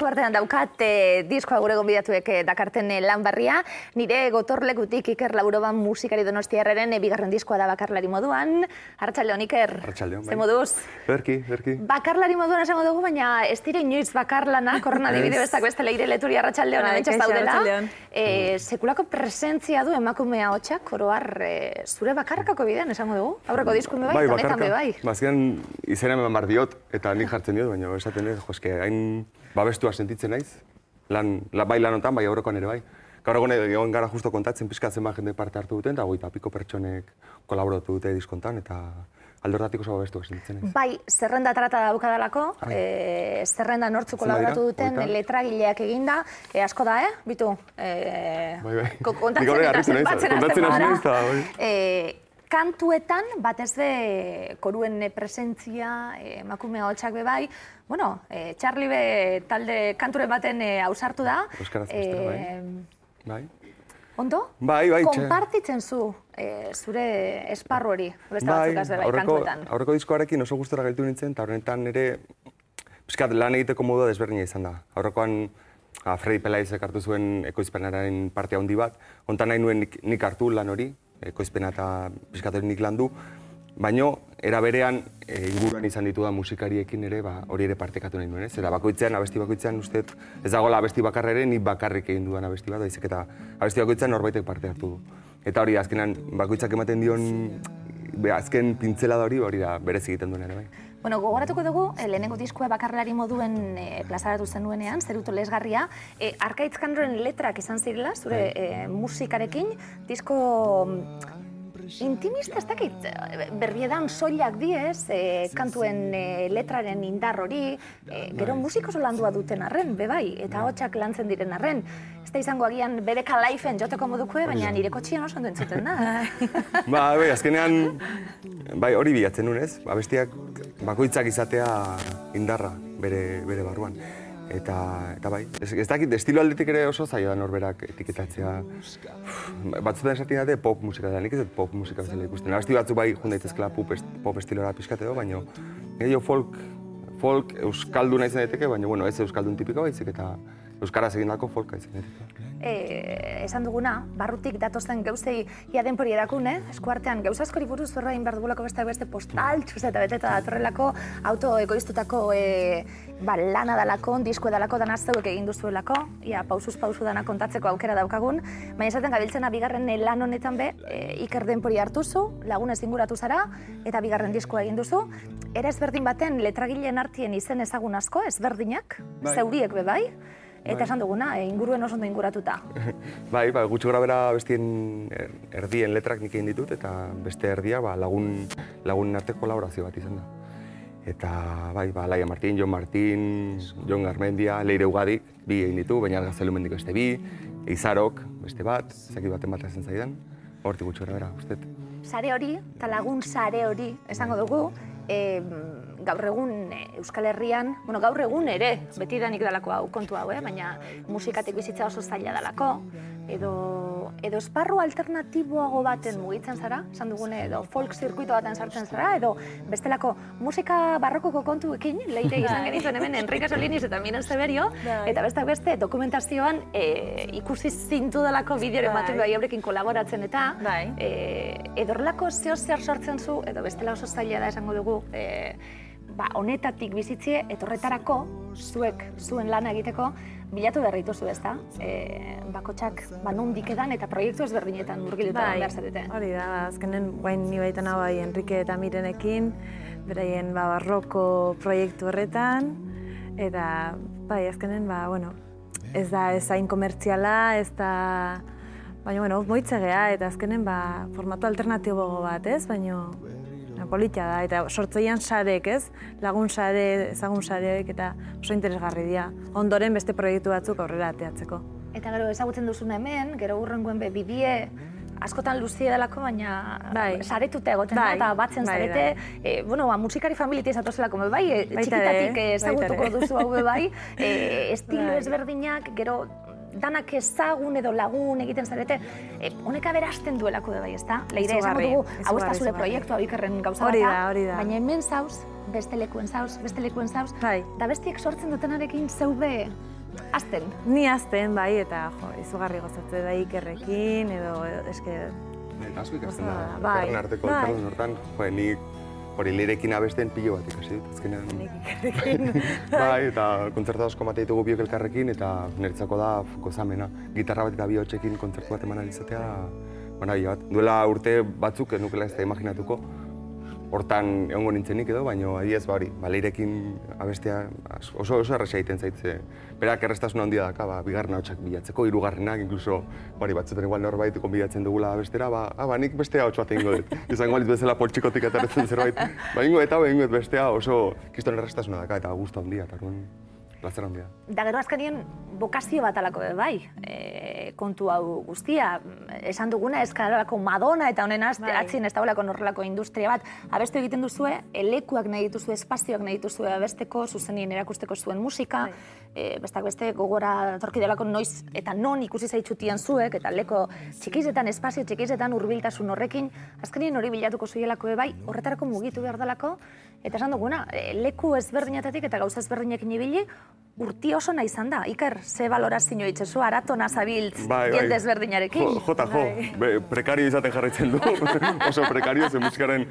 Artean daukat diskoa gure gonbidatuek dakarten lan berria. Nire gotorlekutik Iker Lauroban musikari donostiarraren bigarren diskoa da bakarlari moduan. Arratsaldeon, Iker. Arratsaldeon, bai. Ze moduz? Berki. Bakarlari moduan esango dugu, baina ez dire inoiz bakarlana, korrona dibide bestak beste Leire Leturi arratsaldeon adentxaz daudela. Sekulako presentzia du emakume ahotsak, oro har zure bakarkako bidean esango dugu. Aurreko diskuen bai, eta honetan bai. Bazken izena eman bar diot, eta nik jartzen diot, baina esaten dut, joske, hain babestua sentitzen naiz, bai lanotan, bai aurrekoan ere bai. Gaur egon gara justo kontatzen pizkatzen ba jende parte hartu duten, eta 20 pertsonek kolaboratu dute diskontan, eta alde hortatik oso babestua sentitzen naiz. Bai, zerrenda trata daukadalako, zerrenda nortzu kolaboratu duten, letragileak eginda, asko da, bitu? Bai. Kontatzen eta zenbatzen kantuetan, batez be koruen presentzia, emakume ahotsak be bai, bueno, Charlie be talde kanturen baten ausartu da. Euskaraz beste, bai. Ondo? Bai. Konpartitzen zu zure esparru hori, beste batzuk az bai kantuetan. Aurreko diskoarekin oso gustora gelditu nintzen, eta horretan ere pixkat lan egiteko modua desberdina izan da. Aurrekoan Fredi Pelaizek hartu zuen ekoizpenaren parte handi bat, hontan nahi nuen nik hartu lan hori, ekoizpena eta pixkatorik nik landu, baina era berean inguruan izan ditudan musikariekin ere hori ere partekatu nahi nuen, ez? Eta abesti bakoitzean uste ez dagoela abesti bakarra ere, nik bakarrik egin dudan abesti bat, baizik eta abesti bakoitzean norbaitek parte hartu du. Eta hori azkenan bakoitzak ematen dion azken pintzelada hori da berez egiten duen ere bai. Bueno, gogoratuko dugu, lehenengo diskoa bakarlari moduen plazaratu zenuenean, Zeruto Lesgarria. Arkaitz Kandroren letrak izan zirela, zure musikarekin, disko intimista, ez dakit, berbiedan soilak diez, kantuen letraren indar hori, gero musiko landua duten arren, bebai, eta ahotsak lantzen diren arren. Ez da izango agian BDK Life-en joteko modukue, baina nire kotxian oso ondo entzuten da. Bai, azkenean, hori bilatzen nuen, ez? Abestiak bakoitzak izatea indarra bere barruan. Eta bai, ez dakit, estilo aldetik ere oso zaila da norberak etiketatzea. Batzutan esatik dute pop musika da, nik ez dut pop musika bezala ikusten. Abesti batzu bai jun daitezkela pop estilora pixkateo, baina gehiago folk euskalduna izan daiteke, baina ez euskaldun tipiko baizik eta euskaraz egindako folka izan daiteke. Esan duguna, barrutik datozen gauzei ia denpori erakune, eskuartean gauza askori buruz zorra egin behar dugulako beste postal, txuzeta beteta datorrelako, autoekoiztutako lana dalako, disko edalako, dana zeuek egin duzuelako, ia pausuz pausu dana kontatzeko aukera daukagun, baina esaten gabiltzena bigarren lan honetan be, Iker denpori hartuzu, lagunez inguratu zara, eta bigarren diskoa egin duzu. Era ezberdin baten letragileen artien izen ezagun asko, ezberdinak, zeuriek be bai, eta esan duguna, inguruen oso ondo inguratuta. Bai, gutxi gora bera bestien erdien letrak nik egin ditut, eta beste erdia lagunen arteko kolaborazio bat izan da. Eta bai, Laia Martin, Jon Martin, Jon Garmendia, Leire Ugadik, bi egin ditu, baina Gaztelumendiko beste bi, Eizarok, beste bat, zakit baten bat ezen zaidan, hortik gutxi gora bera, ustet. Sare hori, eta lagun sare hori, esango dugu, gaur egun Euskal Herrian, gaur egun ere, beti danik dalako hau kontu hau, baina musikatik bizitza oso zaila dalako, edo esparru alternatiboago baten mugitzen zara, esan dugune, edo folk zirkuito baten sartzen zara, edo bestelako musika barrokoko kontuekin, Leire izan genituen hemen Enrique Solinis eta Miren Zeberio, eta beste dokumentazioan ikusi zintu dalako bideoren baten bai eurekin kolaboratzen eta edorlako zeo zer sortzen zu, edo bestela oso zaila da esango dugu, honetatik bizitzie, etorretarako, zuen lana egiteko, bilatu behar dituzu, ez da? Bakotxak nondik edan eta proiektu ezberdinetan murgiletan behar zarete. Hori da, azkenen guain ni baitan hau Enrique eta Mirenekin, beraien barroko proiektu horretan, eta azkenen, ez da ezain komertziala, ez da, baina, moitzegea, eta azkenen formatu alternatibo bat, ez? Baina, politia da, eta sortzeian sarek, ez? Lagun sare, ezagun sareek, eta oso interesgarri dira. Ondoren beste proiektu batzuk aurrera ateatzeko. Eta gero ezagutzen duzun hemen, gero hurrengoen bidie, askotan luzie delako, baina saretuta egoten da, eta batzen zarete. Musikari familia izatozelako, txikitatik ezagutuko duzu hau bai, estilo ezberdinak, gero danak ezagun edo lagun egiten zarete, honek aberasten duelako da bai, ezta? Leire, esango dugu, hau ez da zure proiektua Ikerren gauza bata, baina hemen zauz, beste lekuen zauz, Bai. da bestiek sortzen dutenarekin zeude azten. Ni azten, bai, eta izugarri gozatze da Ikerrekin, edo eske... Eta asko ikasten da, Bai, elkarren arteko bai. elkarren hortan, nik hori lirekin abesten pilo bat ikasi dut, azkenean. Nik Ikerrekin. Bai, eta kontzertu asko ematen ditugu biok elkarrekin, eta niretzako da gozamena. Gitarra bat eta bi hotsekin kontzertu bat eman izatea, maravilla bat. Duela urte batzuk, ez nukela ez da imaginatuko, hortan egongo nintzenik edo, baina adiez hori, leirekin abestea oso erresa egiten zaitze. Berak erreztasuna handia daka, bigarren ahotsak bilatzeko, hirugarrenak, inkluso batzutan igual norbait konbidatzen dugula abestera, nik beste ahots bat egingo dut. Izango balitz bezala poltsikotik ateratzen zerbait, egingo eta egingo bestea oso kiston erreztasuna daka eta gustu handia, eta plazer handia. Da gero azkenien bokazio bat alako bai, kontu hau guztia. Esan duguna eskalako Madonna eta honen atzin ez dagoelako norrelako industria bat. Abestu egiten duzue, lekuak nahi dituzue, espazioak nahi dituzue abesteko, zuzenien erakusteko zuen musika. Bestak beste gogora torki delako noiz eta non ikusi zaitxutian zuek, eta leko txikizetan, espazio txikizetan hurbiltasun horrekin, azkenien hori bilatuko zuelako bai, horretarako mugitu behar delako. Eta esan duguna, leku ezberdinetatik eta gauza ezberdinekin ibili, urti oso nahi izan da. Iker, ze balorazio itxezu, aratona zabiltz jende ezberdinarekin. Prekario izaten jarraitzen du, oso prekario, ze musikaren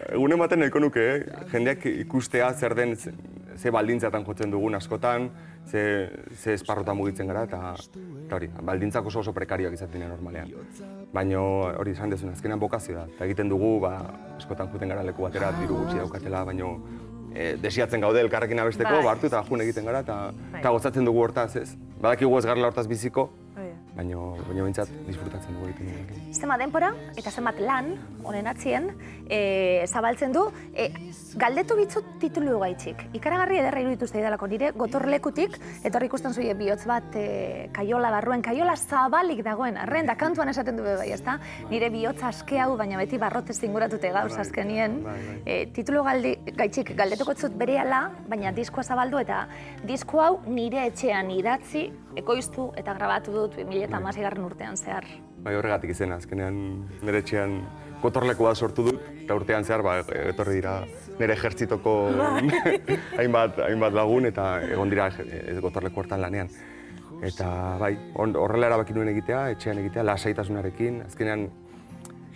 egunen baten nahiko nuke, jendeak ikustea zer den, ze baldintzatan jotzen dugun askotan, ze esparrotan mugitzen gara, eta hori, baldintzak oso prekarioak izaten normalean. Baina hori esan dezun, azkenean bokazio da, eta egiten dugu, askotan joten gara leku batera, diru gutxi daukatela, baina desiatzen gaude elkarrekin abesteko, hartu eta jun egiten gara, eta gozatzen dugu hortaz, ez? Badakigu ez garela hortaz biziko, baina bintzat disfrutatzen dugu egiten dugu. Zenbat denpora eta zenbat lan, honen atzien, zabaltzen du, galdetu bitzut titulu gaitxik. Ikaragarri ederra iruditu zaidalako nire gotorlekutik, etorri ikusten zuie bihotz bat kaiola barruen, kaiola zabalik dagoen, arren, da kantuan esaten du bai, ezta? Nire bihotza aske hau, baina beti barrotez inguratute gauz azkenien. Titulu gaitxik galdetuko zut berehala, baina diskoa zabaldu eta disko hau nire etxean idatzi, ekoiztu eta grabatu dut 2016 urtean zehar. Bai, horregatik izena, azkenean nire etxean gotorleku bat sortu dut, eta urtean zehar etorri dira nire ejertzitoko hainbat lagun eta egon dira gotorleku hortan lanean. Eta bai, horrela erabaki nuen egitea, etxean egitea, lasaitasunarekin, azkenean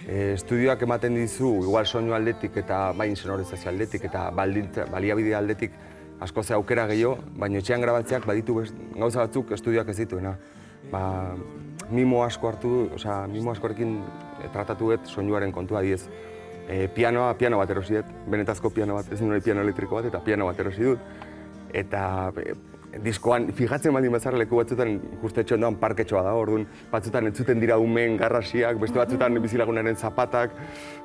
estudioak ematen dizu, igual soinu aldetik eta bai insonorizazio aldetik eta baliabide aldetik asko ze aukera gehiago, baina etxean grabatzeak baditu gauza batzuk estudioak ez dituena. Mimo asko hartu du, mimo askorekin tratatu dut soinuaren kontua diez. Piano bat erosi dut, benetazko piano bat, ez nire piano elektriko bat, eta piano bat erosi dut. Eta diskoan, fijatzen baldin bazara leku batzutan justetxo ondoan parketxoa da, orduan batzutan entzuten dira umeen garrasiak, beste batzutan bizilagunaren zapatak,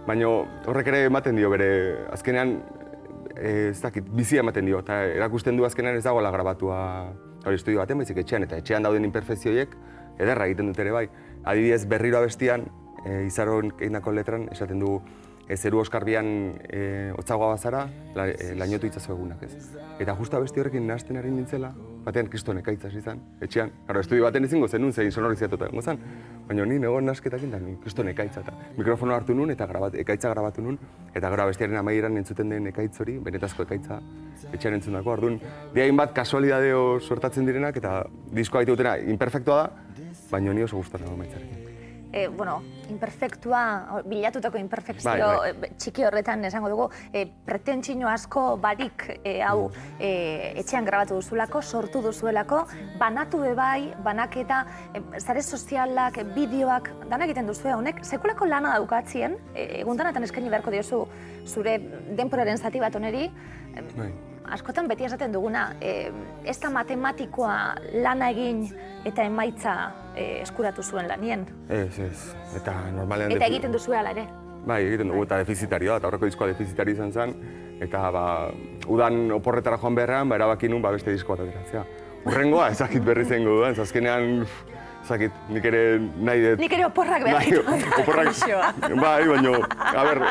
baina horrek ere ematen dio bere, azkenean, ez dakit, bizia ematen dio, eta erakusten du azkenean ez dagoela grabatua hori estudio baten, baizik etxean, eta etxean dauden imperfekzioiek ederra egiten dut ere bai. Adibidez, berriro abestian, Izaron egindako letran, esaten du, zeru oskarbian hotzagoa bazara, lainotu itzazu egunak, ez. Eta justu abesti horrekin nahasten ari nintzela, batean kriston ekaitzaz izan, etxean. Garo, estudio baten ezingo zenun, zein sonoriziatuta egongo zen. Baina ni negoen nahasketakin da, kriston ekaitza. Mikrofono hartu nun eta ekaitza grabatu nun, eta gero abestiaren amaieran entzuten den ekaitz hori, benetazko ekaitza, etxean entzundako. Orduan, hainbat kasualidadeo sortatzen direnak, eta diskoa egite dutena imperfektua da, baina ni oso gustatzen dago maitzarekin. Imperfektua, bilatutako imperfekzio txiki horretan esango dugu, pretentsio asko barik hau etxean grabatu duzulako, sortu duzuelako, banatu bebai, banaketa, zare sozialak, bideoak, dana egiten duzue honek, sekulako lana daukatzien, eguntanatan eskaini beharko diozu zure denporaren zati bat oneri, askotan beti esaten duguna, ez da matematikoa lana egin eta emaitza eskuratu zuen lanien. Ez, eta normalean... Eta egiten duzu ala ere. Bai, egiten dugu, eta defizitarioa, eta horreko diskoa defizitari izan zen, eta udan oporretara joan beharrean, erabaki nun beste disko bat ateratzea. Urrengoa, ezakit berri zengo dudan, azkenean, ezakit, nik ere nahi dut... Nik ere oporrak behar ditu. Bai, baina, a ber,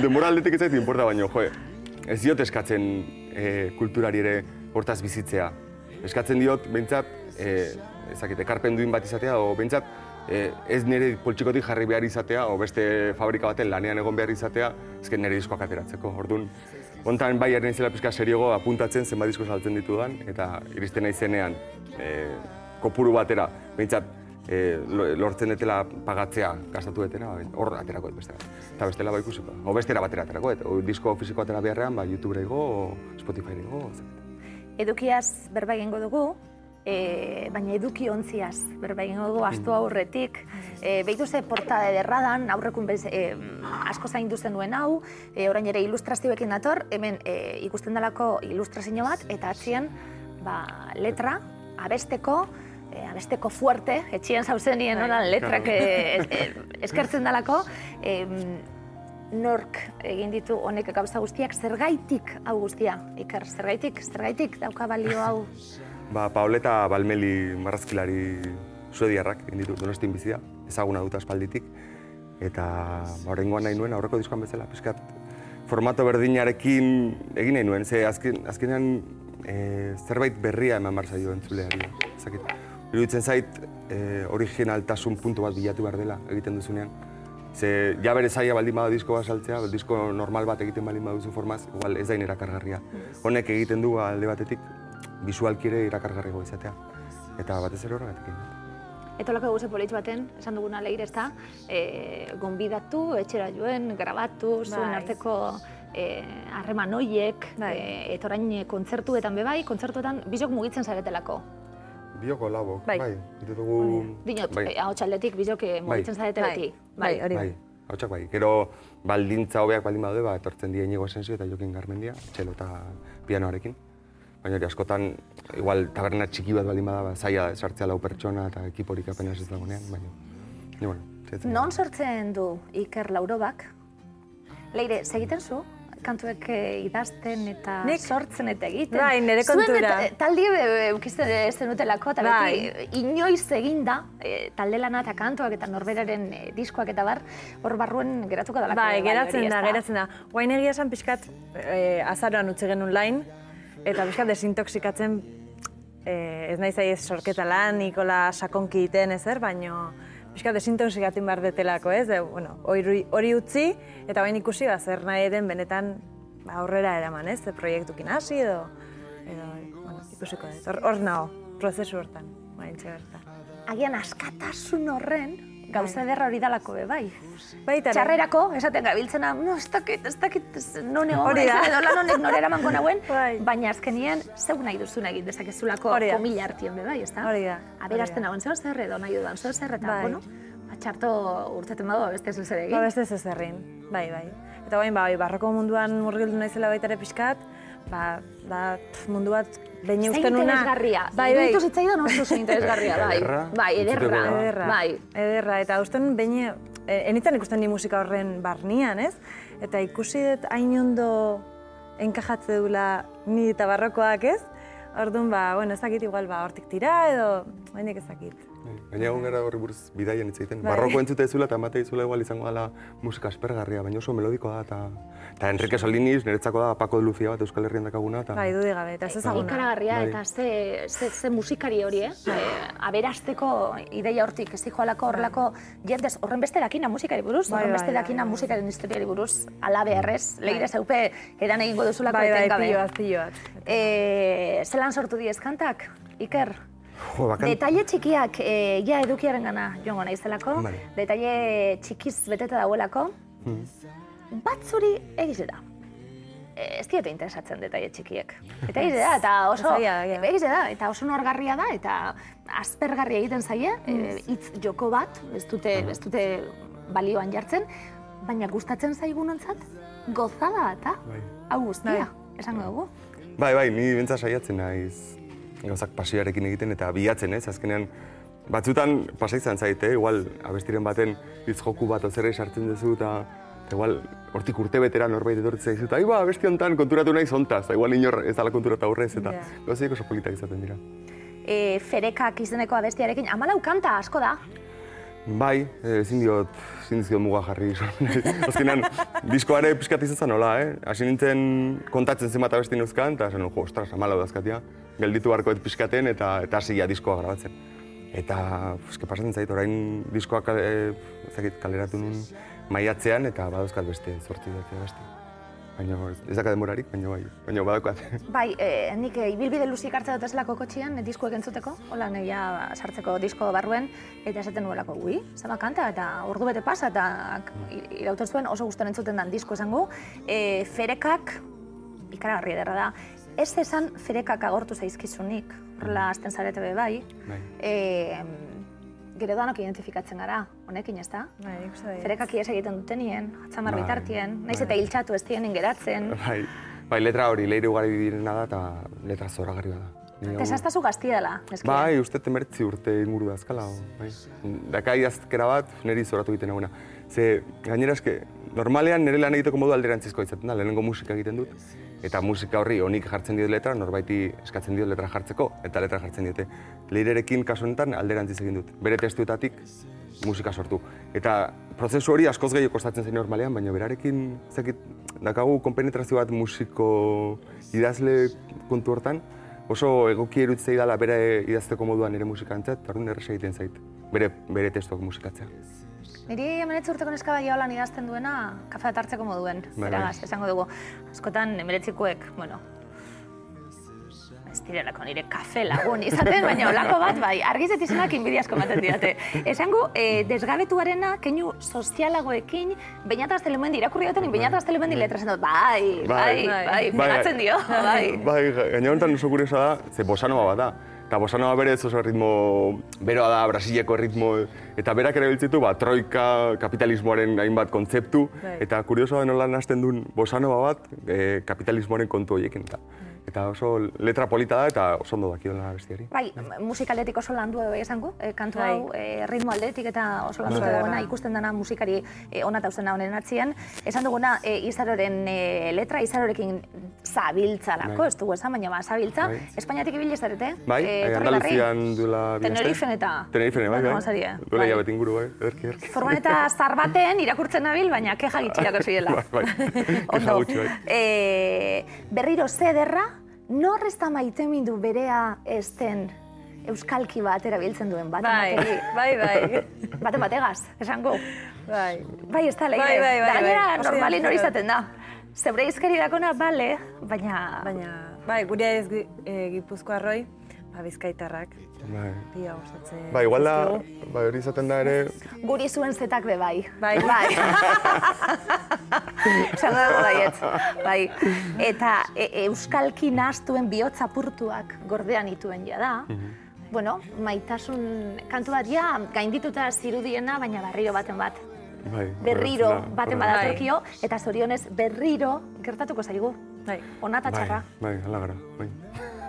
denbora aldetik ez zait inporta, baina, ez diot eskatzen kulturari ere hortaz bizitzea. Eskatzen diot, behintzat, ezakit, ekarpen duin bat izatea, o behintzat, ez nire poltsikotik jarri behar izatea, o beste fabrika baten lanean egon behar izatea, ezken nire diskoak ateratzeko. Orduan, Hontan bai ari naizela pixka seriogo apuntatzen zenbat disko saltzen ditudan, eta iristen naizenean kopuru batera, behintzat lortzen detela pagatzea gastatu detena, hor aterako bestela. Eta bestela ba ikusiko. O bestera batera aterako, disko fisiko atera beharrean, ba YouTubera igo, o Spotifyra igo. Edukiaz berba egingo dugu, baina eduki ontziaz berba egingo dugu astu aurretik. Behitu ze portada ederradan, aurrekun asko zaindu zenuen hau, orain ere ilustrazioekin dator, hemen ikusten dalako ilustrazio bat, eta atzien letra, abesteko fuerte, etxien zauzenien honan letrak eskertzen dalako, nork egin ditu honek gauza guztiak, zergaitik hau guztia, Iker, zergaitik dauka balio hau? Paoleta Balmeli marrazkilari suediarrak egin ditu, Donostin bizi da, ezaguna dut aspalditik, eta oraingoan nahi nuen, aurreko diskoan bezala, pixkat formato berdinarekin egin nahi nuen, ze azkenean zerbait berria eman behar zaio entzuleari, iruditzen zait originaltasun puntu bat bilatu behar dela egiten duzunean. Ze ja bere zaila baldin bada disko bat saltzea, disko normal bat egiten baldin baduzu formaz, igual ez da erakargarria. Honek egiten du alde batetik, bisualki ere erakargarriago izatea. Eta batez ere horregatik. Etolako guze politx baten, esan duguna leire ez da, gonbidatu, etxera joen, grabatu, zuen arteko harreman hoiek, eta orain kontzertuetan bebai, kontzertuetan bizok mugitzen zaretelako. Bioko labok, bai. Dinot, ahotsaldetik bizok mugitzen zarete beti. Bai, hori. Ahotsak bai. Gero baldintza hobeak baldin badaude, etortzen die Iñigo Asensio eta Jokin Garmendia, txelo eta pianoarekin. Baina hori askotan, igual taberna txiki bat baldin bada, zaila sartzea 4 pertsona eta ekiporik apenas ez dagoenean, baina... Non sortzen du Iker Laurobak? Leire, segiten zu? Kantuek idazten eta sortzen eta egiten. Bai, nire kontura. Zuen taldi eukizten zenutelako, eta beti inoiz eginda, talde lana eta kantuak eta norberaren diskoak eta bar, hor barruen geratuko dalako. Bai, geratzen da. Guain egia esan pixkat azaroan utzi genuen lain, eta pixkat desintoxikatzen ez nahi zaiz sorketa lan, Nikola sakonki iten ezer, baino pixka desintoxikatzen behar detelako, ez? Hori utzi, eta bain ikusi zer nahi den benetan aurrera eraman, ez? Proiektukin hasi edo ikusiko dut. Hor nago, prozesu hortan, bain txeberta. Agian askatasun horren, gauza ederra hori dalako bai. Txarrerako, esaten gabiltzena, ez dakit non egon, edo lan honek nore eramango nauen, baina azkenien zeuk nahi duzun egin dezakezulako komila hartien bai, ez da? Hori da. Aberazten hauen zeo zer edo nahi dudan zeo zer, eta txarto urteten badu beste zer egin. Beste zerrin, bai. Eta barroko munduan murgildu naizela baita ere pixkat, mundu bat behin eusten una... Zein interesgarria, iruditu zitzaidan oso zein interesgarria, ederra, eta usten behin, enitzen ikusten ni musika horren barnian, ez? Eta ikusi dut hain ondo enkajatze dula ni eta barrokoak, ez? Orduan, ez dakit igual hortik tira edo, hainek ez dakit. Baina egun gara horri buruz bidaien hitz egiten. Barroko entzute ezula eta emate izula igual izango dela musika aspergarria, baina oso melodikoa da eta Enrique Soliniz, niretzako da Paco de Lucía bat Euskal Herrian dakaguna. Bai, dudik gabe, eta ez ezaguna. Ikaragarria eta ze musikari hori, aberasteko ideia hortik, ez dijoalako horrelako jendez, horren beste dakina musikari buruz, horren beste dakina musikaren historiari buruz, ala beharrez, leire zeupe edan egingo duzulako etengabe. Bai, pilloaz. Zelan sortu diez kantak, Iker? Detaile txikiak, ja edukiaren gana joango naizelako, detaile txikiz beteta dauelako, batzuri egiz da. Ez diete interesatzen detaile txikiek. Eta egiz da, eta oso norgarria da, eta aspergarria egiten zaie, hitz joko bat, ez dute balioan jartzen, baina gustatzen zaigunontzat, gozada eta hau guztia, esango dugu. Bai, ni bentsa saiatzen naiz. Gauzak pasioarekin egiten eta bilatzen, ez? Azkenean, batzutan pasaitzen zaite, igual abestiren baten hitz joku bat ozera sartzen duzu eta igual hortik urte betera norbait etortzen zaizu eta abesti honetan konturatu naiz hontaz, igual inor ez dala konturatu aurrez eta gauzaik oso politak izaten dira. Ferekak izeneko abestiarekin, 14 kanta asko da? Bai, ezin diot muga jarri. Azkenean, diskoa ere pixkat izatzen nola, hasi nintzen kontatzen zenbat abesti neuzkan, eta esan, ostras, 14 dazkatia. Gelditu barkoet pixkaten eta hasia diskoa grabatzen. Eta, pasatzen zait, orain diskoak kaleratu nun maiatzean eta badauzkat beste 8 beste. baina ez daka demorarik, baina badakoat. Bai, nik ibilbide luzik hartza dut ezelako kotxian, diskoek entzuteko, hola negia sartzeko disko barruen, eta esaten nuelako, zama kanta, eta ordu bete pasa, eta irauten zuen oso gustan entzuten den disko esango. Ferekak, ikaragarri ederra da, ez esan ferekak agortu zaizkizunik, horrela azten zarete be bai. Gero danok identifikatzen gara, honekin ez da? Ferekak ies egiten dutenien, atzamar bitartien, naiz eta hiltxatu ez dienen geratzen. Bai, letra hori, leire ugari direna da, eta letra zoragarri da. Tesaztazu gazti dela, neskia? Bai, uste temertzi urte inguru da azkala. Daka idazkera bat, niri zoratu egiten naguna. Ze, gainera eske, normalean nire lan egiteko modu alderantzizkoa izaten da, lehenengo musika egiten dut. Eta musika horri honik jartzen diot letra, norbaiti eskatzen diot letra jartzeko, eta letra jartzen diote. Leirerekin kasu honetan alderantziz egin dut. Bere testuetatik musika sortu. Eta prozesu hori askoz gehiago kostatzen zen normalean, baina berarekin dakagu konpenetrazio bat musiko idazle kontu hortan, oso egoki eruditzei dela bere idazteko moduan ere musikantzat, eta orduan erresa egiten zait, bere testuak musikatzea. Niri emeretzi urteko neska bai holan idazten duena, kafe bat hartzeko moduen, eragaz, esango dugu. Askotan emeretzikoek, ez direlako nire kafe lagun izaten, baina olako bat bai, argizet izenak inbidiazko ematen didate. Esango, desgabetuarena, keinu sozialagoekin, Beñat Gaztelumendi irakurri baten, Beñat Gaztelumendi letrazen dut, bai, pegatzen dio, bai. Bai, gaina honetan oso kuriosa da, ze bosanova bat da. Eta bosanova berez oso ritmo beroa da, brasileko ritmo, eta berak erabiltzitu troika kapitalismoaren hainbat kontzeptu, eta kuriosoa da nola hasten duen bosanova bat kapitalismoaren kontu horiekin. Eta oso letra polita da eta oso ondo daki dola bestiari. Bai, musika aldetik oso landu edo esango, kantu hau ritmo aldetik eta oso landu dagoena ikusten dena musikari ona tauzena honen atzien. Esan duguna, Izaroren letra, Izarorekin zabiltzalako, ez dugu esan, baina zabiltza. Espainiatik ibili ez zarete? Bai, Andaluzian duela bihazte. Tenerifen eta... Tenerifen, bai. Duela hilabete inguru, bai, ederki. Furgoneta zar baten irakurtzen nabil, baina keja gitxirako ziela. Bai, keja gutxi, bai. Berriro zederra, nor ez da maitemindu berea ez den euskalki bat erabiltzen duen bat. Bai. Baten bategaz, esango. Bai. Bai, ez da, leire. Da gainera normalin hori izaten da. Zebre izkeri dakona, bale, baina... Bai, gure ez Gipuzkoarroi, Bizkaitarrak. Pia gozatzen. Bai, igual da, hori izaten da ere... Guri zuen zetak be bai. Bai. Esango dago baietz, bai. Eta euskalki nahaztuen bihotz apurtuak gordean ituen ja da. Bueno, maitasun kantu bat ja gaindituta zirudiena, baina berriro baten bat. Berriro baten badatorkio, eta zorionez berriro gertatuko zaigu. Ona eta txarra. Bai, ala gara, bai.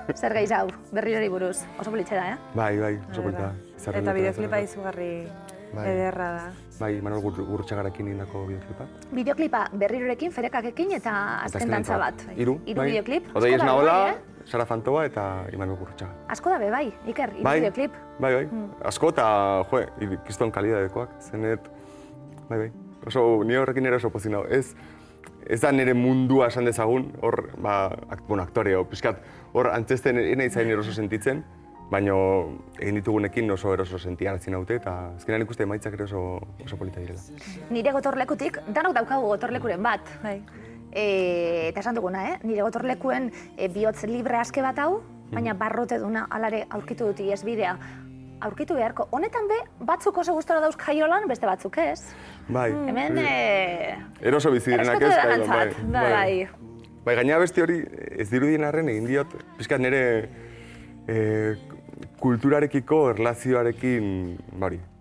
Zer gehiz hau, berrirori buruz, oso politxe da, Bai, oso politxe da. Eta bideoklipa izugarri ederra da. Bai, Manuel Gurruchagarekin indako bideoklipa. Bideoklipa berrirorekin, ferekakekin eta azken dantza bat. Hiru bideoklip. Odei Esnaola, Sara Fantoa eta Manuel Gurruchaga. Asko da be, bai, Iker, hiru bideoklip. Bai, asko eta, kiston kalidadekoak, zenet, bai. Oso, ni horrekin ere oso pozin hau. Ez da nire mundua esan dezagun, hor, aktoreo, pixkat, hor antzesten nahi zain eroso sentitzen, baina egin ditugunekin oso eroso sentiarazi naute, eta azkenean ikuste emaitzak ere oso polita direla. Nire gotorlekutik, danok daukagu gotorlekuren bat. Eta esan duguna, nire gotorlekuen bihotz libre aske bat hau, baina barrote duna alare aurkitu dut iesbidea. Aurkitu beharko. Honetan be, batzuk oso gustora dauz jaiolan, beste batzuk ez. Bai. Hemen... Eroso bizi direnak ez. Bai. Bai, gaina beste hori ez dirudien arren egin diot, pixkat nire kulturarekiko erlazioarekin,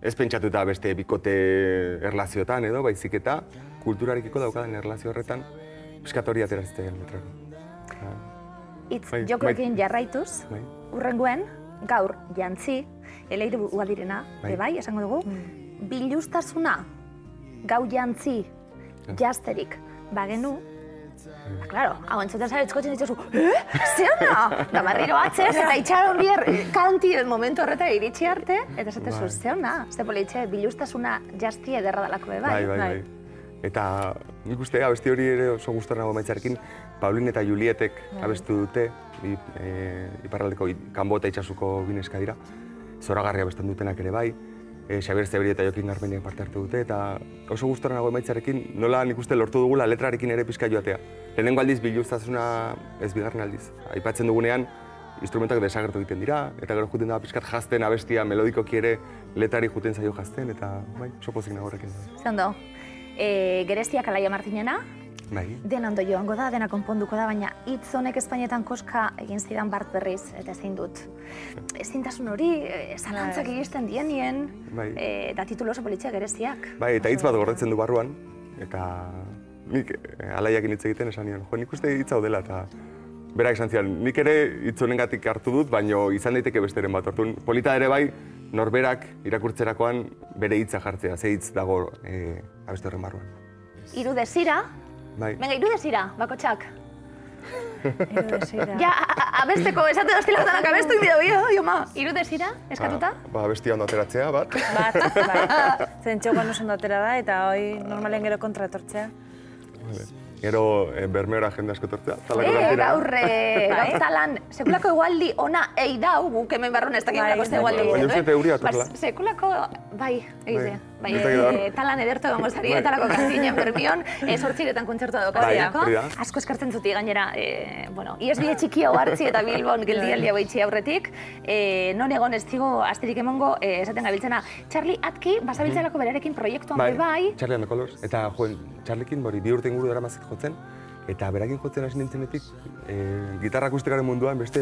ez pentsatuta beste bikote erlazioetan edo, baizik eta kulturarekiko daukadan erlazio horretan, pixkat hori aterazten letrari. Itz jokoekin jarraituz, urrenguen, gaur jantzi, eleire uadirena, bai, esango dugu, biluztasuna, gau jantzi, jazterik, bagenu, claro, hau entzuten zara etzkotzen ditzuzu, zeona? Da barriro atzez, eta itxaron bier, kanti momentu horreta iritsi arte, eta esatezu, zeona? Ze politxe, biluztasuna jazti ederra dalako, bai? Bai. Eta nik uste abesti hori ere oso gustora nago maitzarekin, Paulin eta Julietek abestu dute, iparraldeko kanbo eta itxasuko bineska dira, zoragarria abesten dutenak ere bai, Xabier Zeberi eta Jokin Garmendiak parte hartu dute, eta oso gustora nago emaitzarekin, nola nik uste lortu dugula letrarekin ere pixka joatea. Lehenengo aldiz biluztasuna ez bigarren aldiz. Aipatzen dugunean, instrumentak desagertu egiten dira, eta gero juten da pixkat jazten abestia melodikoki ere letrari juten zaio jazten, eta bai, oso pozik nago horrekin. Zondo, Gerestiak Alaia Martinena, Bai. dena ondo joango da, dena konponduko da, baina hitz honek Espainietan koska egin zidan Bart berriz, eta ezin dut. Ezintasun hori, zalantzak egisten dienien, eta titulu oso politxea Gerestiak. Bai, eta hitz bat gordetzen du barruan, eta nik Alaiakin hitz egiten esan nion, nik uste hitz hau dela, eta berak esan zian, nik ere hitz honengatik hartu dut, baina izan daiteke besteren bat. Orduan, polita ere bai, norberak irakurtzerakoan bere hitza jartzea, ze hitz dago abestu horren barruan. Hiru desira. Bai. Venga, hiru desira, bakotxak. Hiru desira. Ja, abesteko, esate doztilak danak abestu inbideo, joma. Hiru desira, eskatuta? Abestia ondo ateratzea, bat. Bai. Zen txokoan oso ondo atera da, eta hoi normalen gero kontra etortzea. Gero Bermeora jende asko etortzea, talako kantera. Gaur talan, sekulako egualdi ona ei dau, guk hemen barrun ez dakit lako egualdi. Baina uste euria atorla. Sekulako, bai, egize. Talan ederto egongo zari, talako kantinen Bermion, 8 kontzertua daukaziako. Asko eskartzen zuti gainera, ies bide txiki hau hartzi eta Bilbon geldialdi hau eitxi aurretik. Non egon ez zigo asterik emongo, esaten gabiltzena, Charlie Atki, basabiltzalako berarekin proiektuan bai. Charlie and the Colors, eta joen, Charliekin bori 2 urte inguru dara mazit jotzen, eta berakin jotzen hasi nintzenetik, gitarra akustikaren munduan beste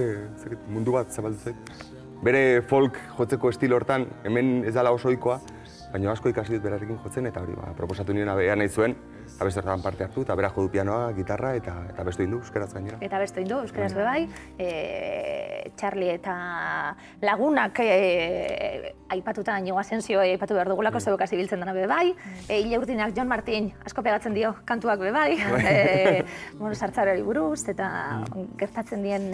mundu bat zabaldu zait. Bere folk jotzeko estilo hortan, hemen ez dala oso ohikoa, baina asko ikasi dut berarekin jotzen, eta hori proposatu nien ea nahi zuen, abestu horretan parte hartu, eta bera jo du pianoa, gitarra, eta abestu indu, euskeraz gainera. Eta abestu indu, euskeraz bebai. Charlie eta lagunak aipatuta, Inigo Asensio aipatu behar dugulako, zebekaz ibiltzen dena bebai. Ile urdinak Jon Martin asko pegatzen dio kantuak bebai. Sartzarari buruz, eta gertatzen dien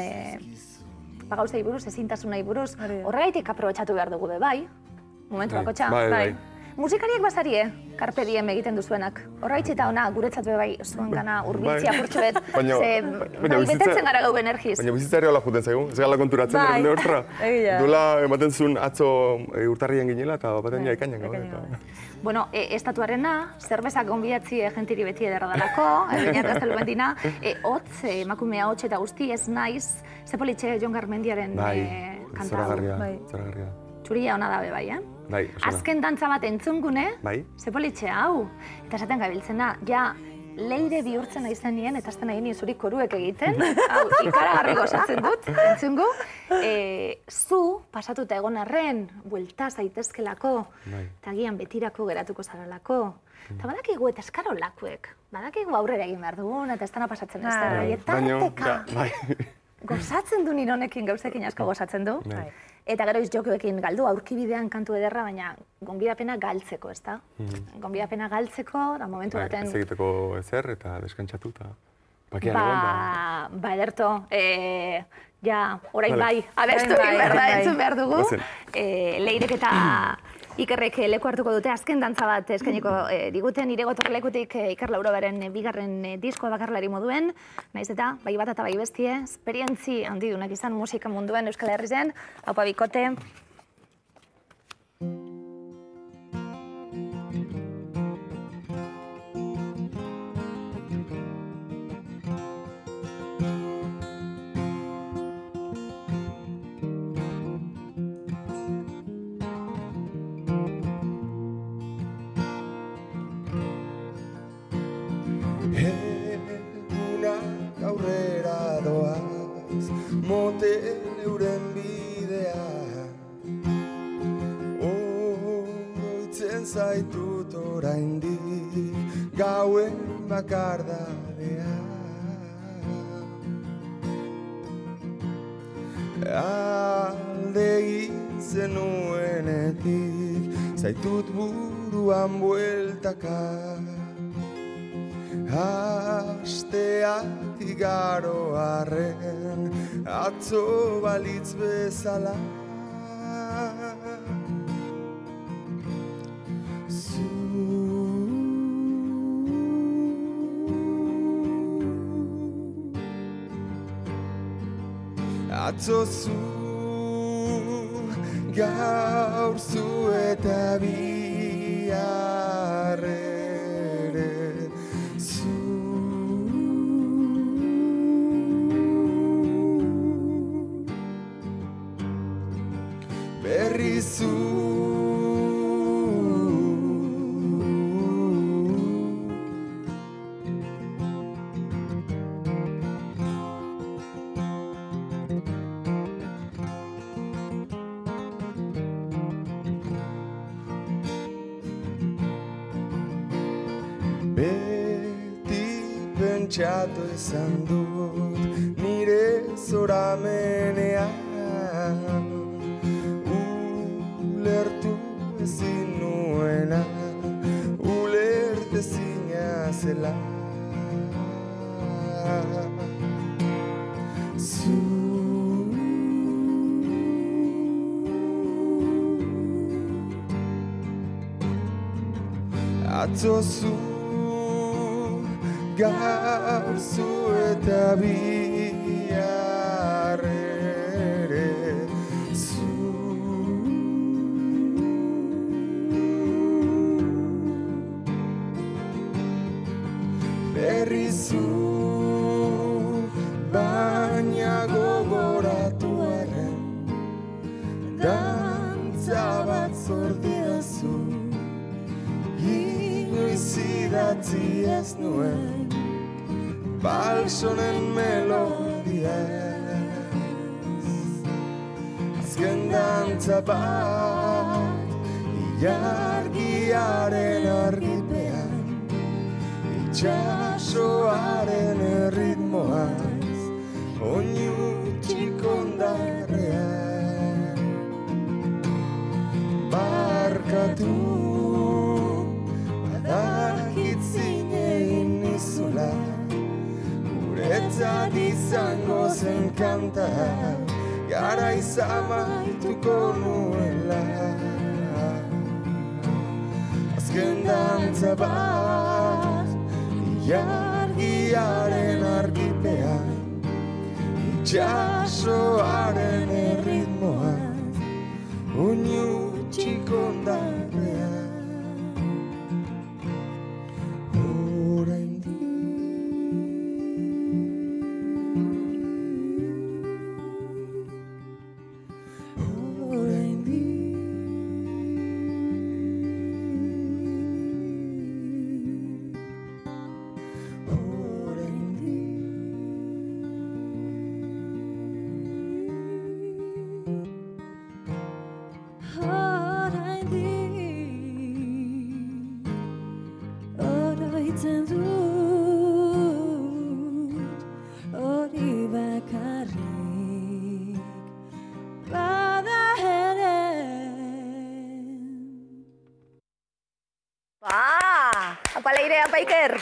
gauzei buruz, ezintasunei buruz. Horregaitik aprobetxatu behar dugu bebai. Momentu bakotxa. Bai. Musikariek bazarie, Carpe Diem egiten duzuenak. Horraitz eta ona, guretzat bebai, zuen gana urbiltzia purtsuet. Betetzen gara gau energiz. Baina bizitzari hola juten zaigu, ez gala konturatzen, errende hortra. Duela ematen zuen atzo urtarrien ginela eta baten ja ikainan gau. Bueno, estatuarena, zerbezak gonbidatzi gentiri beti ederra dalako, binat gaztelu bendina, hotz, emakumea hotz eta guzti ez naiz, zepolitxe Jon Garmendiaren kanta hau. Zoragarria. Txuria hona dabe bai, Bai, azken dantza bat entzungune, zepolitxe hau. Eta esaten gabiltzena, ja, leire bihurtzen nahi zenien, eta azten nahi zuri koruek egiten, hau, ikaragarri gozatzen dut, entzungu. Zu, pasatuta egon arren, buelta zaitezkelako, eta gian betirako geratuko zaralako. Eta badakigu eta eskaro lakuek, badakigu aurrera egin behar dugun, eta ez dana pasatzen ez da. Etarteka, gozatzen du nironekin gauzekin asko gozatzen du. Eta gero izjokoekin galdu, aurkibidean kantu ederra, baina gonbidapena galtzeko, ez da? Gonbidapena galtzeko, da momentu baten... Ez egiteko ezer eta deskantzatu eta bakian egon da. Ba, ederto, ja, orain bai, abestu egin behar da, entzun behar dugu. Leirek eta Ikerrek leku hartuko dute, azken dantza bat eskainiko diguten, Irego Torrelekutik Iker Laurobaren bigarren diskoa bakarlari moduen, naiz eta bai bat eta bai bestie, esperientzi handidunak izan musika munduen Euskal Herrizen, haupa bikote. Moten euren bidea oroitzen zaitut oraindik gauen bakardadea alde egin zenuenetik zaitut buruan bueltaka asteak igaro arren atzo balitz bezala atzo zu gaur gaur zu eta bihar ere zu. Berri zu. Beti pentsatu izan dut nire zoramenean, ulertu ezin nuena, ulertezina zela. Zu. Atzo zu, gaur zu eta bihar ere zu. Berri zu, baina gogoratu arren, dantza bat zordidazu. Inoiz idatzi ez nuen balsonen melodiaz. Azken dantza bat ilargiaren argipean, itxasoaren erritmoaz, oinu txikondarrean. Barkatu badakit zinein nizula, guretzat izango zen kanta, garaiz amaituko nuela. Azken dantza bat ilargiaren argipean, itxasoaren erritmoaz, oinu txikondarrean. Iker!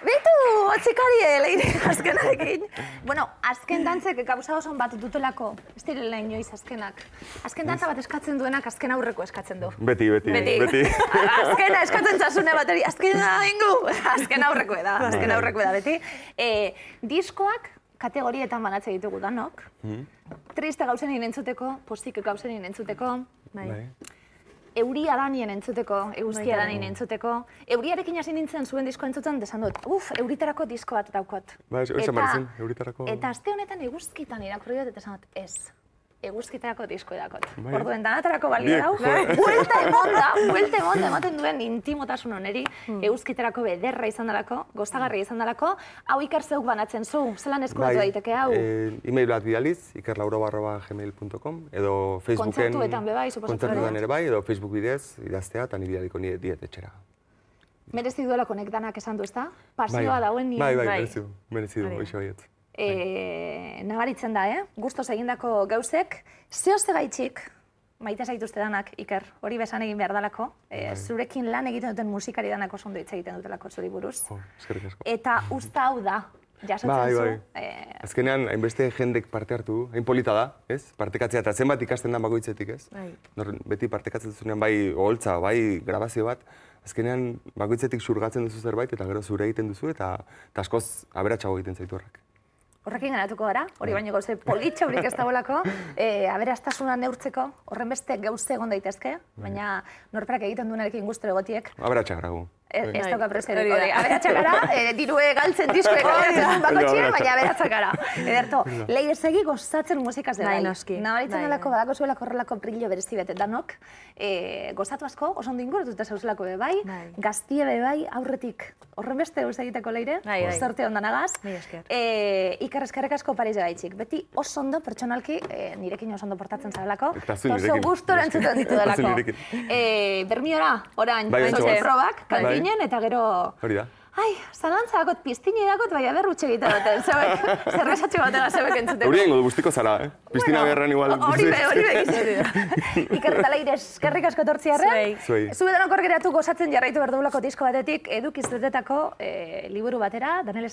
Beitu, otzikarie, leire, azkenarekin. Bueno, azken dantzek gauza oso bat dutelako, ez direla inoiz azkenak. Azken dantza bat eskatzen duenak azken aurreko eskatzen du. Beti. Azkena eskatzen txasune bateri, azkena ingu, azken aurreko da, beti. Diskoak kategorietan banatzen ditugu danok. Triste gauzenin entzuteko, postik gauzenin entzuteko. Euria danien entzuteko, eguzkia danien entzuteko. Euriarekin hasi nintzen zuen disko entzuten, desan dut, euriterako disko bat daukot. Euritarako... Eta aste honetan eguzkitan irakurri dut, eta esan dut, ez. Eguzkitarako disko edakot. Orduen, danatarako balio dau. Buelta emonda ematen duen intimotasun oneri, eguzkitarako bederra izan dalako, gozagarri izan dalako, hau Iker zeuk banatzen zu, zelan eskuratu daiteke hau? E-mail bat bidaliz, ikerlauro@gmail.com, edo Facebooken... Kontzertuetan bebai, suposatu ere? Kontzertuetan ere bai, edo Facebook bidez, idaztea, eta ni bidaliko ni diet etxera. Merezi duelako nek danak esan du, ezta? Pasioa dauen nien. Bai, merezi du, hoxe baiet. Nabaritzen da, gustoz egindako gauzek, zehoste gaitxik, maite zaituzte danak, Iker, hori besan egin behar dalako, zurekin lan egiten duten musikari danak oso ondo hitz egiten dutelako zuri buruz. Eskerrik asko. Eta usta hau da, jasotzen zu. Azkenean, hainbeste jendek parte hartu, hain polita da, ez? Partekatzea eta zenbat ikasten da bakoitzetik, ez? Beti partekatzen zunean bai oholtza, bai grabazio bat, azkenean bakoitzetik xurgatzen duzu zerbait eta gero zure egiten duzu eta askoz aberatsago egiten zaitu horrek. Horrekin ganatuko gara, hori baino gauze politxaurik ez dagoelako, aberastasuna neurtzeko, horren beste gauze egon daitezke, baina norperak egiten duenarekin guztore gotiek. Aberatsak gragu. Ez dauka preserik, aberatsak gara, dirue galtzen diskoek aberatsak bakotxien, baina aberatsak gara. Ederto, lehi segi gozatzen musikaz de bai. Nabaritzen alako badako zuelako horrelako brillo berezi bete danok, gozatu asko, oso ondo inguratuta zauzulako be bai, gaztie be bai, aurretik horren beste eus egiteko leire, sorte ondanagaz. Ikarrezkarrek asko Paris gaitxik. Beti oso ondo pertsonalki, nirekin oso ondo portatzen zarelako, oso gustora entzuten ditu delako. Bermiora, orain, probak, kantinen, eta gero... Hori da. Ai, zalantzakot piztini dakot, bai aberrutxe egiten duten, zebek, zerrezatxe batela zebek entzuteko. Hori engo du bustiko zara, Piztina beharren igual. Hori be, Ikerreta leire eskerrik asko tortziarren. Zube denok hor geratu gozatzen jarraitu berdugulako disko batetik, edukiz betetako liburu batera, Daniel